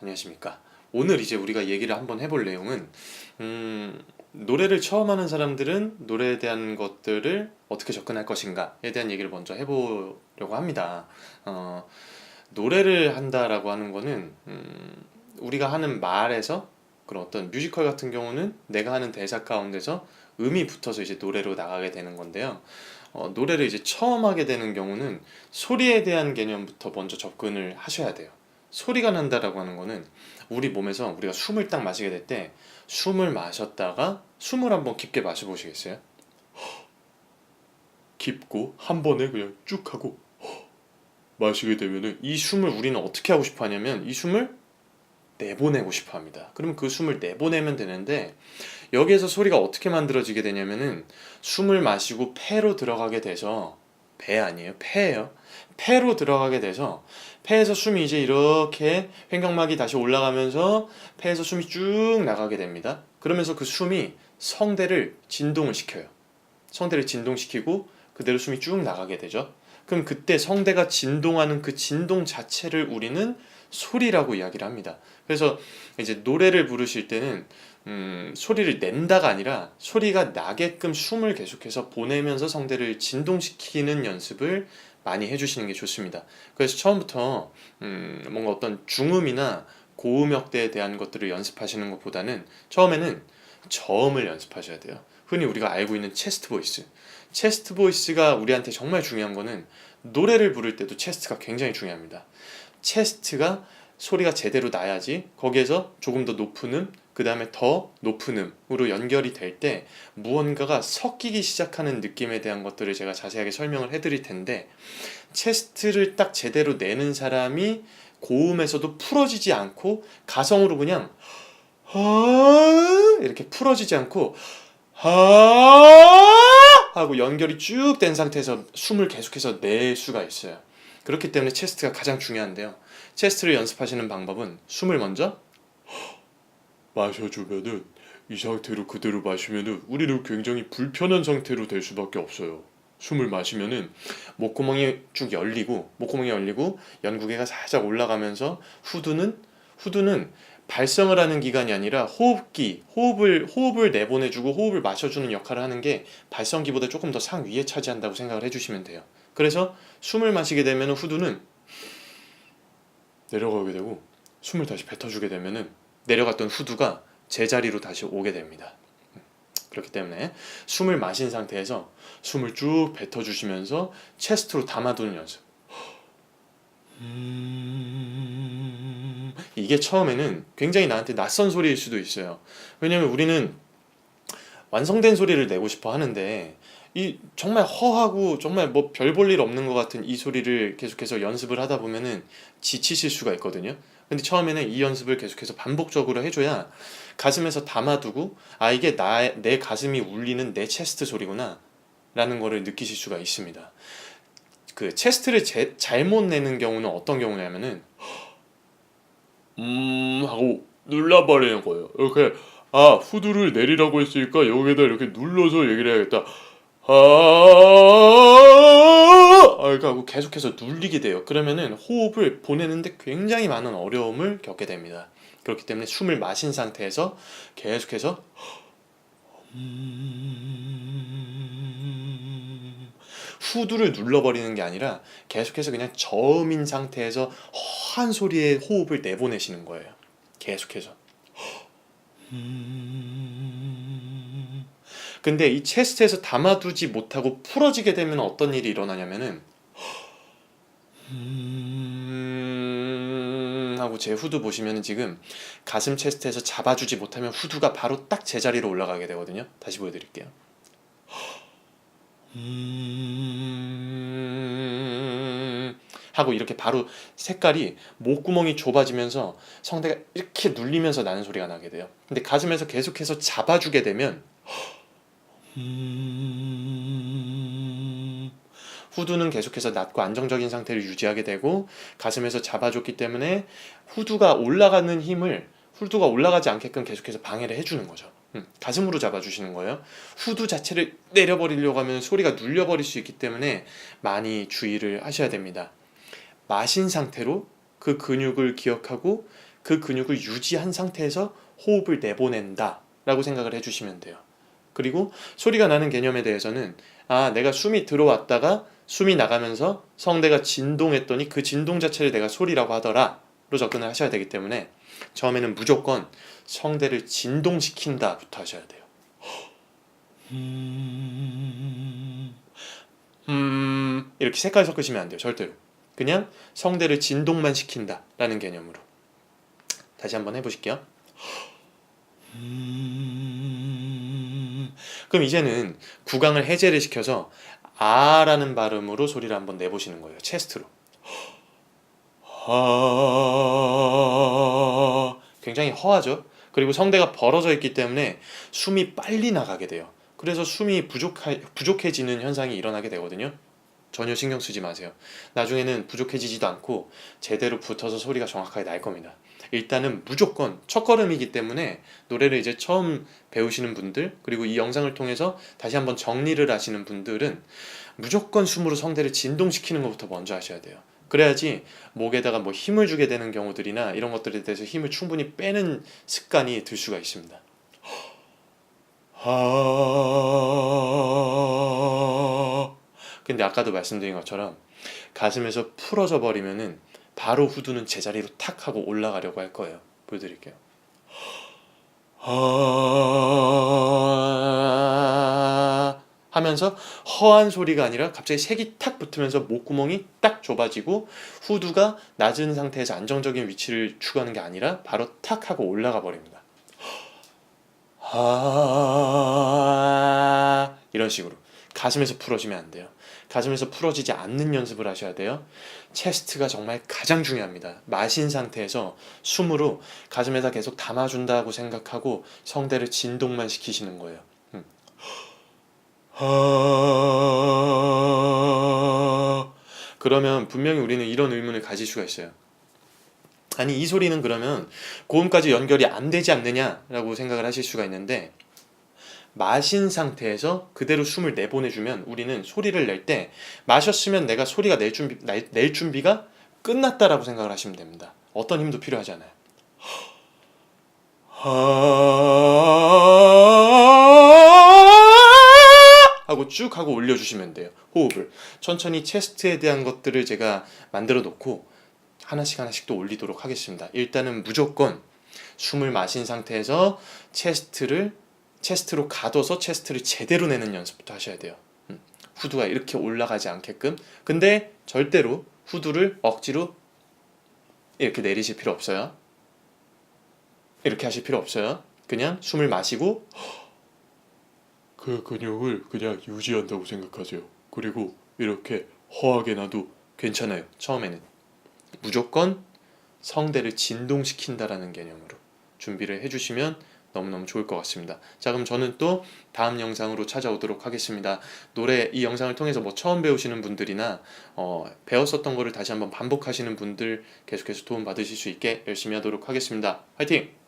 안녕하십니까. 오늘 이제 우리가 얘기를 한번 해볼 내용은 노래를 처음 하는 사람들은 노래에 대한 것들을 어떻게 접근할 것인가에 대한 얘기를 먼저 해보려고 합니다. 어, 노래를 한다라고 하는 거는 우리가 하는 말에서 그런 어떤 뮤지컬 같은 경우는 내가 하는 대사 가운데서 음이 붙어서 이제 노래로 나가게 되는 건데요. 노래를 이제 처음 하게 되는 경우는 소리에 대한 개념부터 먼저 접근을 하셔야 돼요. 소리가 난다라고 하는 거는 우리 몸에서 우리가 숨을 딱 마시게 될 때 숨을 마셨다가 숨을 한번 깊게 마셔보시겠어요? 깊고 한 번에 그냥 쭉 하고 마시게 되면은 이 숨을 우리는 어떻게 하고 싶어 하냐면 이 숨을 내보내고 싶어 합니다. 그럼 그 숨을 내보내면 되는데 여기에서 소리가 어떻게 만들어지게 되냐면은 숨을 마시고 폐로 들어가게 돼서 배 아니에요? 폐예요. 폐로 들어가게 돼서 폐에서 숨이 이제 이렇게 횡격막이 다시 올라가면서 폐에서 숨이 쭉 나가게 됩니다. 그러면서 그 숨이 성대를 진동을 시켜요. 성대를 진동시키고 그대로 숨이 쭉 나가게 되죠. 그럼 그때 성대가 진동하는 그 진동 자체를 우리는 소리라고 이야기를 합니다. 그래서 이제 노래를 부르실 때는 소리를 낸다가 아니라 소리가 나게끔 숨을 계속해서 보내면서 성대를 진동시키는 연습을 많이 해주시는 게 좋습니다. 그래서 처음부터 뭔가 어떤 중음이나 고음역대에 대한 것들을 연습하시는 것보다는 처음에는 저음을 연습하셔야 돼요. 흔히 우리가 알고 있는 체스트 보이스. 체스트 보이스가 우리한테 정말 중요한 거는 노래를 부를 때도 체스트가 굉장히 중요합니다. 체스트가 소리가 제대로 나야지 거기에서 조금 더 높은 음, 그 다음에 더 높은 음으로 연결이 될 때 무언가가 섞이기 시작하는 느낌에 대한 것들을 제가 자세하게 설명을 해드릴 텐데 체스트를 딱 제대로 내는 사람이 고음에서도 풀어지지 않고 가성으로 그냥 이렇게 풀어지지 않고 하고 연결이 쭉 된 상태에서 숨을 계속해서 낼 수가 있어요. 그렇기 때문에 체스트가 가장 중요한데요. 체스트를 연습하시는 방법은 숨을 먼저 마셔주면은 이 상태로 그대로 마시면은 우리는 굉장히 불편한 상태로 될 수밖에 없어요. 숨을 마시면은 목구멍이 열리고 연구개가 살짝 올라가면서 후두는 발성을 하는 기관이 아니라 호흡을 내보내주고 호흡을 마셔주는 역할을 하는 게 발성기보다 조금 더 상위에 차지한다고 생각을 해주시면 돼요. 그래서 숨을 마시게 되면 후두는 내려가게 되고 숨을 다시 뱉어주게 되면은 내려갔던 후두가 제자리로 다시 오게 됩니다. 그렇기 때문에 숨을 마신 상태에서 숨을 쭉 뱉어주시면서 체스트로 담아두는 연습. 이게 처음에는 굉장히 나한테 낯선 소리일 수도 있어요. 왜냐면 우리는 완성된 소리를 내고 싶어 하는데 이 정말 허하고 정말 뭐 별 볼 일 없는 것 같은 이 소리를 계속해서 연습을 하다 보면은 지치실 수가 있거든요. 근데 처음에는 이 연습을 계속해서 반복적으로 해줘야 가슴에서 담아두고 이게 내 가슴이 울리는 내 체스트 소리구나 라는 거를 느끼실 수가 있습니다. 그 체스트를 잘못 내는 경우는 어떤 경우냐면은 하고 눌러버리는 거예요. 이렇게 후두를 내리라고 했으니까 여기다 이렇게 눌러서 얘기를 해야겠다. 이렇게 하고 계속해서 눌리게 돼요. 그러면은 호흡을 보내는데 굉장히 많은 어려움을 겪게 됩니다. 그렇기 때문에 숨을 마신 상태에서 계속해서 후두를 눌러버리는 게 아니라 계속해서 그냥 저음인 상태에서 허한 소리의 호흡을 내보내시는 거예요. 계속해서. 근데 이 체스트에서 담아두지 못하고 풀어지게 되면 어떤 일이 일어나냐면은 하고 제 후두 보시면은 지금 가슴 체스트에서 잡아주지 못하면 후두가 바로 딱 제자리로 올라가게 되거든요. 다시 보여드릴게요. 하고 이렇게 바로 색깔이 목구멍이 좁아지면서 성대가 이렇게 눌리면서 나는 소리가 나게 돼요. 근데 가슴에서 계속해서 잡아주게 되면 후두는 계속해서 낮고 안정적인 상태를 유지하게 되고 가슴에서 잡아줬기 때문에 후두가 올라가지 않게끔 계속해서 방해를 해주는 거죠. 가슴으로 잡아주시는 거예요. 후두 자체를 내려버리려고 하면 소리가 눌려버릴 수 있기 때문에 많이 주의를 하셔야 됩니다. 마신 상태로 그 근육을 기억하고 그 근육을 유지한 상태에서 호흡을 내보낸다 라고 생각을 해주시면 돼요. 그리고 소리가 나는 개념에 대해서는 내가 숨이 들어왔다가 숨이 나가면서 성대가 진동했더니 그 진동 자체를 내가 소리라고 하더라 로 접근을 하셔야 되기 때문에 처음에는 무조건 성대를 진동시킨다 부터 하셔야 돼요. 이렇게 색깔 섞으시면 안 돼요. 절대로. 그냥 성대를 진동만 시킨다 라는 개념으로. 다시 한번 해보실게요. 그럼 이제는 구강을 해제를 시켜서 라는 발음으로 소리를 한번 내보시는 거예요. 체스트로. 굉장히 허하죠. 그리고 성대가 벌어져 있기 때문에 숨이 빨리 나가게 돼요. 그래서 숨이 부족해지는 현상이 일어나게 되거든요. 전혀 신경 쓰지 마세요. 나중에는 부족해지지도 않고 제대로 붙어서 소리가 정확하게 날 겁니다. 일단은 무조건 첫걸음이기 때문에 노래를 이제 처음 배우시는 분들, 그리고 이 영상을 통해서 다시 한번 정리를 하시는 분들은 무조건 숨으로 성대를 진동시키는 것부터 먼저 하셔야 돼요. 그래야지 목에다가 뭐 힘을 주게 되는 경우들이나 이런 것들에 대해서 힘을 충분히 빼는 습관이 들 수가 있습니다. 근데 아까도 말씀드린 것처럼 가슴에서 풀어져 버리면은 바로 후두는 제자리로 탁 하고 올라가려고 할 거예요. 보여드릴게요. 하면서 허한 소리가 아니라 갑자기 색이 탁 붙으면서 목구멍이 딱 좁아지고 후두가 낮은 상태에서 안정적인 위치를 추구하는 게 아니라 바로 탁 하고 올라가 버립니다. 이런 식으로 가슴에서 풀어지면 안 돼요. 가슴에서 풀어지지 않는 연습을 하셔야 돼요. 체스트가 정말 가장 중요합니다. 마신 상태에서 숨으로 가슴에다 계속 담아준다고 생각하고 성대를 진동만 시키시는 거예요. 그러면 분명히 우리는 이런 의문을 가질 수가 있어요. 아니, 이 소리는 그러면 고음까지 연결이 안 되지 않느냐라고 생각을 하실 수가 있는데, 마신 상태에서 그대로 숨을 내보내주면 우리는 소리를 낼 때 마셨으면 내가 소리가 낼 준비가 끝났다라고 생각을 하시면 됩니다. 어떤 힘도 필요하지 않아요. 하고 쭉 하고 올려주시면 돼요. 호흡을 천천히 체스트에 대한 것들을 제가 만들어 놓고 하나씩 또 올리도록 하겠습니다. 일단은 무조건 숨을 마신 상태에서 체스트로 가둬서 체스트를 제대로 내는 연습부터 하셔야 돼요. 후두가 이렇게 올라가지 않게끔. 근데 절대로 후두를 억지로 이렇게 내리실 필요 없어요. 이렇게 하실 필요 없어요. 그냥 숨을 마시고 그 근육을 그냥 유지한다고 생각하세요. 그리고 이렇게 허하게 놔도 괜찮아요. 처음에는 무조건 성대를 진동시킨다라는 개념으로 준비를 해주시면 너무너무 좋을 것 같습니다. 자, 그럼 저는 또 다음 영상으로 찾아오도록 하겠습니다. 이 영상을 통해서 뭐 처음 배우시는 분들이나 배웠었던 거를 다시 한번 반복하시는 분들 계속해서 도움 받으실 수 있게 열심히 하도록 하겠습니다. 화이팅!